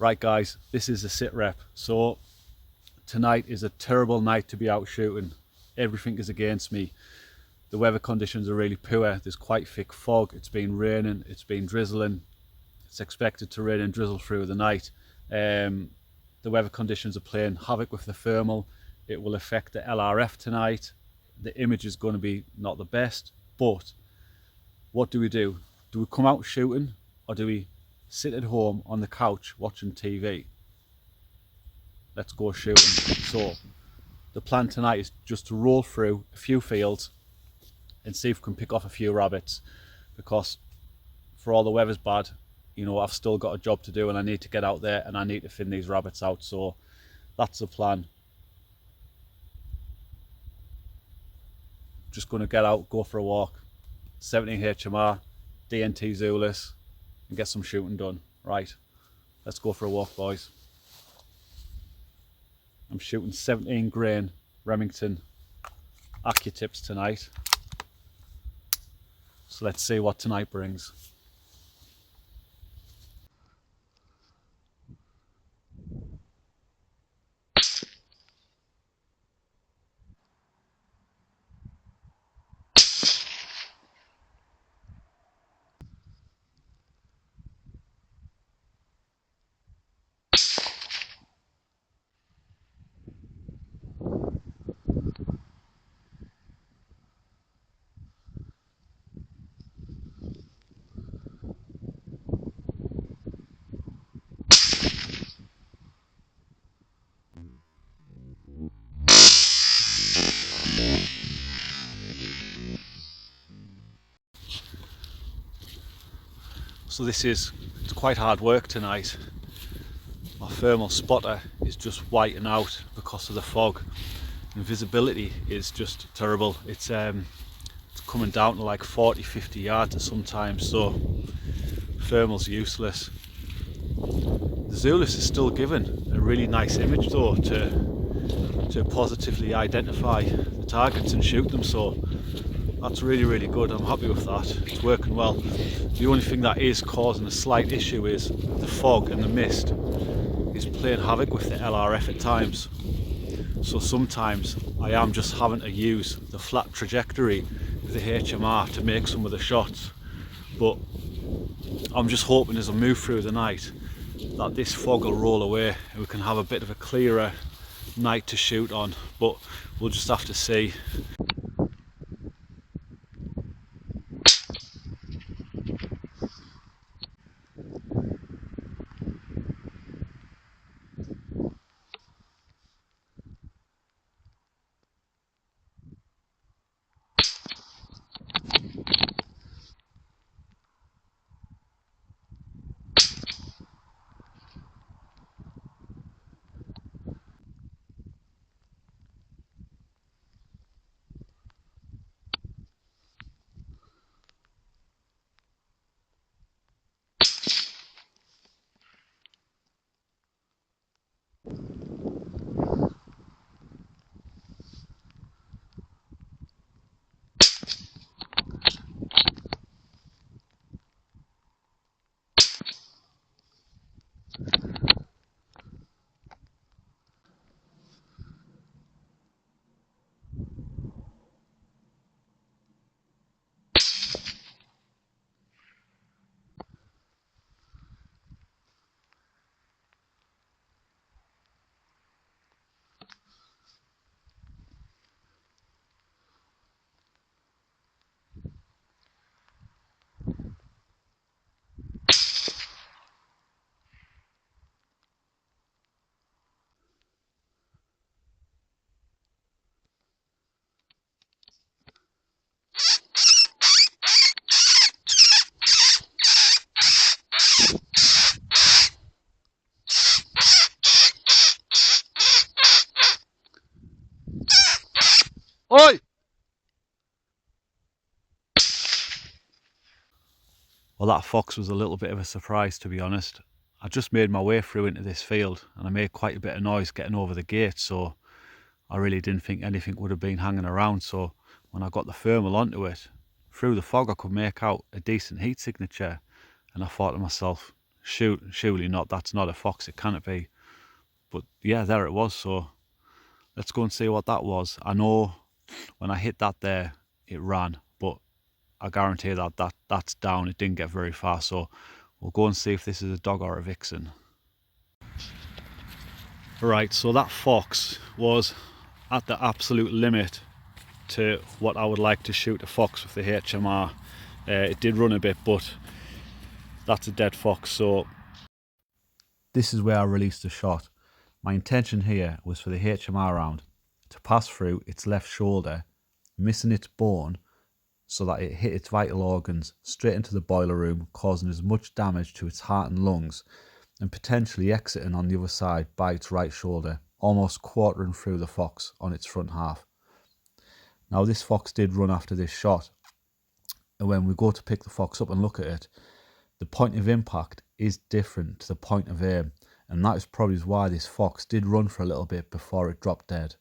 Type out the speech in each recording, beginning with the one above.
Right guys, this is a sit rep. So tonight is a terrible night to be out shooting. Everything is against me. The weather conditions are really poor. There's quite thick fog. It's been raining, it's been drizzling. It's expected to rain and drizzle through the night. The weather conditions are playing havoc with the thermal. It will affect the LRF tonight. The image is going to be not the best, but what do? Do we come out shooting, or do we sit at home on the couch watching TV? Let's go shooting. So the plan tonight is just to roll through a few fields and see if we can pick off a few rabbits, because for all the weather's bad, you know, I've still got a job to do and I need to get out there and I need to thin these rabbits out. So that's the plan. Just going to get out, go for a walk, 17 HMR, DNT Zulus, and get some shooting done. Right, let's go for a walk, boys. I'm shooting 17 grain Remington accu tips tonight. So let's see what tonight brings. So it's quite hard work tonight. My thermal spotter is just whiting out because of the fog, and visibility is just terrible. It's coming down to like 40-50 yards sometimes, so thermal's useless. The Zulus is still giving a really nice image though to positively identify the targets and shoot them, so that's really good. I'm happy with that. It's working well. The only thing that is causing a slight issue is the fog and the mist is playing havoc with the LRF at times. So sometimes I am just having to use the flat trajectory with the HMR to make some of the shots. But I'm just hoping as I move through the night that this fog will roll away and we can have a bit of a clearer night to shoot on. But we'll just have to see. Oi! Well, that fox was a little bit of a surprise, to be honest. I just made my way through into this field and I made quite a bit of noise getting over the gate, so I really didn't think anything would have been hanging around. So when I got the thermal onto it, through the fog I could make out a decent heat signature, and I thought to myself, surely not, that's not a fox, it can't be. But yeah, there it was. So let's go and see what that was. I know when I hit that there, it ran, but I guarantee that's down. It didn't get very far. So we'll go and see if this is a dog or a vixen. Right, so that fox was at the absolute limit to what I would like to shoot a fox with the HMR. It did run a bit, but that's a dead fox. So this is where I released the shot. My intention here was for the HMR round to pass through its left shoulder, missing its bone, so that it hit its vital organs straight into the boiler room, causing as much damage to its heart and lungs, and potentially exiting on the other side by its right shoulder, almost quartering through the fox on its front half. Now this fox did run after this shot, and when we go to pick the fox up and look at it, the point of impact is different to the point of aim, and that is probably why this fox did run for a little bit before it dropped dead.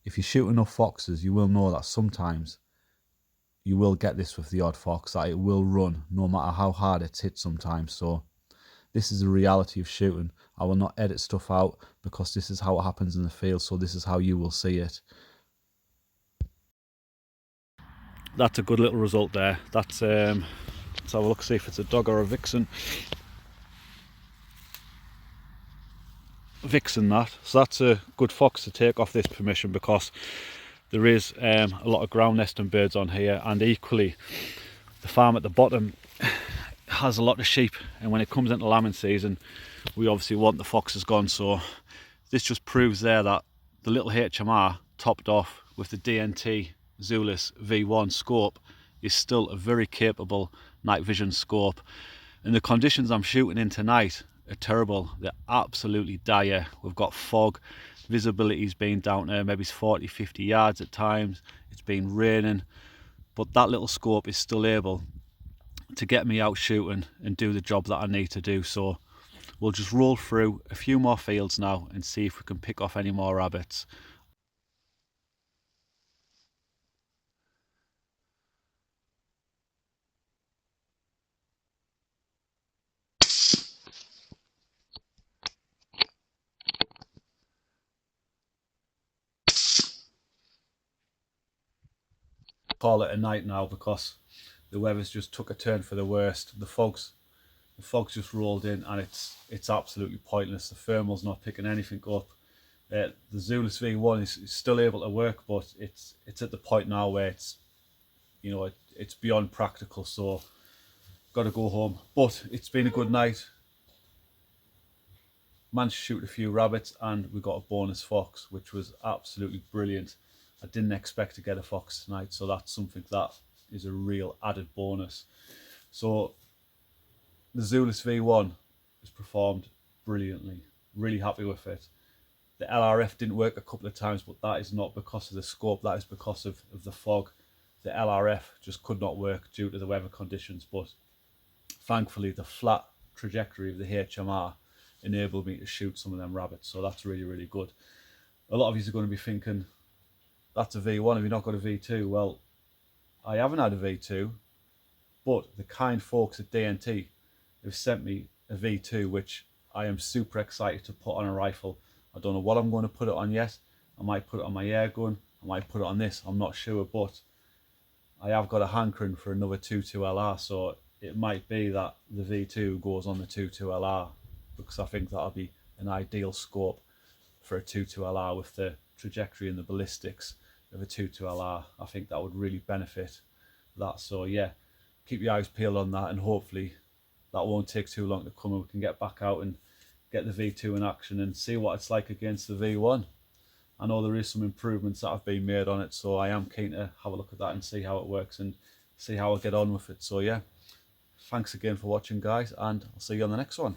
If you shoot enough foxes, you will know that sometimes you will get this with the odd fox, that it will run no matter how hard it's hit sometimes. So this is the reality of shooting. I will not edit stuff out because this is how it happens in the field, so this is how you will see it. That's a good little result there. Let's have a look, see if it's a dog or a vixen. Vixen that. So that's a good fox to take off this permission, because there is a lot of ground nesting birds on here, and equally the farm at the bottom has a lot of sheep, and when it comes into lambing season we obviously want the foxes gone. So this just proves there that the little HMR topped off with the DNT Zulus V1 scope is still a very capable night vision scope, and the conditions I'm shooting in tonight are terrible. They're absolutely dire. We've got fog, visibility's been down to maybe 40-50 yards at times, it's been raining, but that little scope is still able to get me out shooting and do the job that I need to do. So we'll just roll through a few more fields now and see if we can pick off any more rabbits. Call it a night now because the weather's just took a turn for the worst. The fog's just rolled in, and it's absolutely pointless. The thermal's not picking anything up. The Zulus V1 is still able to work, but it's at the point now where it's, you know, it's beyond practical. So got to go home. But it's been a good night. Managed to shoot a few rabbits, and we got a bonus fox, which was absolutely brilliant. I didn't expect to get a fox tonight, so that's something that is a real added bonus. So the Zulus V1 has performed brilliantly. Really happy with it. The LRF didn't work a couple of times, but that is not because of the scope, that is because of the fog. The LRF just could not work due to the weather conditions, but thankfully the flat trajectory of the HMR enabled me to shoot some of them rabbits, so that's really, really good. A lot of you are going to be thinking, that's a V1, have you not got a V2? Well, I haven't had a V2, but the kind folks at DNT have sent me a V2, which I am super excited to put on a rifle. I don't know what I'm going to put it on yet. I might put it on my air gun, I might put it on this, I'm not sure, but I have got a hankering for another 2.2 LR, so it might be that the V2 goes on the 2.2 LR, because I think that'll be an ideal scope for a 2.2 LR with the trajectory and the ballistics of a 2.2 LR. I think that would really benefit that. So yeah, keep your eyes peeled on that, and hopefully that won't take too long to come, and we can get back out and get the V2 in action and see what it's like against the V1. I know there is some improvements that have been made on it, so I am keen to have a look at that and see how it works and see how I get on with it. So yeah, thanks again for watching, guys, and I'll see you on the next one.